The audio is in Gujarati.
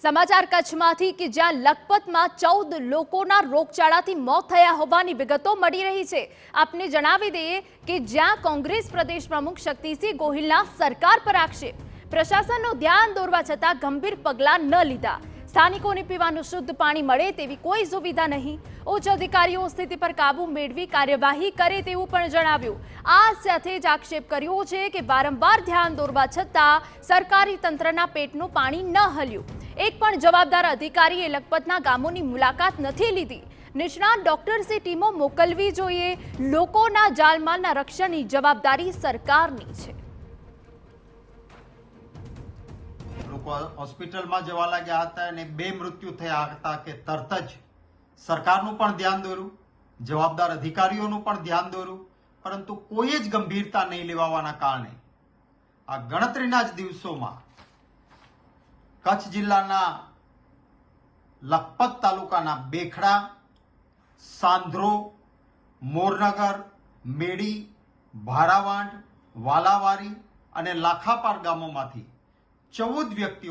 સમાચાર કચ્છમાંથી કે જ્યાં લખપતમાં 14 લોકોના રોગચાળાથી મોત થયા હોવાની વિગતો મળી રહી છે। આપને જણાવી દઈએ કે જ્યાં કોંગ્રેસ પ્રદેશ પ્રમુખ શક્તિસિંહ ગોહિલના સરકાર પર આક્ષેપ, પ્રશાસનનું ધ્યાન દોરવા છતાં ગંભીર પગલાં ન લીધા, સ્થાનિકોને પીવાનું શુદ્ધ પાણી મળે તેવી કોઈ સુવિધા નહીં, ઉચ્ચ અધિકારીઓ સ્થિતિ પર કાબુ મેળવી કાર્યવાહી કરે તેવું પણ જણાવ્યું। આ સાથે જ આક્ષેપ કર્યો છે કે વારંવાર ધ્યાન દોરવા છતાં સરકારી તંત્રના પેટનું પાણી ન હલ્યું। એક પણ જવાબદાર અધિકારીએ લખપતના ગામોની મુલાકાત નથી લીધી। નિષ્ણાત ડોક્ટર્સે ટીમો મોકલવી જોઈએ। લોકોના જાનમાલના રક્ષણની જવાબદારી સરકારની છે। લોકો હોસ્પિટલમાં જવા લાગ્યા હતા અને 2 મૃત્યુ થયા હતા કે તરત જ સરકારનું પણ ધ્યાન દોર્યું, જવાબદાર અધિકારીઓનું પણ ધ્યાન દોર્યું, પરંતુ કોઈ જ ગંભીરતા નહીં લેવાવાના કારણે આ ગણતરીના જ દિવસોમાં કચ્છ જિલ્લાના લખપત તાલુકાના બેખડા, સાંધ્રો, મોરનગર, મેડી, ભારાવાંડ, વાલાવારી અને લાખાપાર ગામોમાંથી 14 વ્યક્તિઓ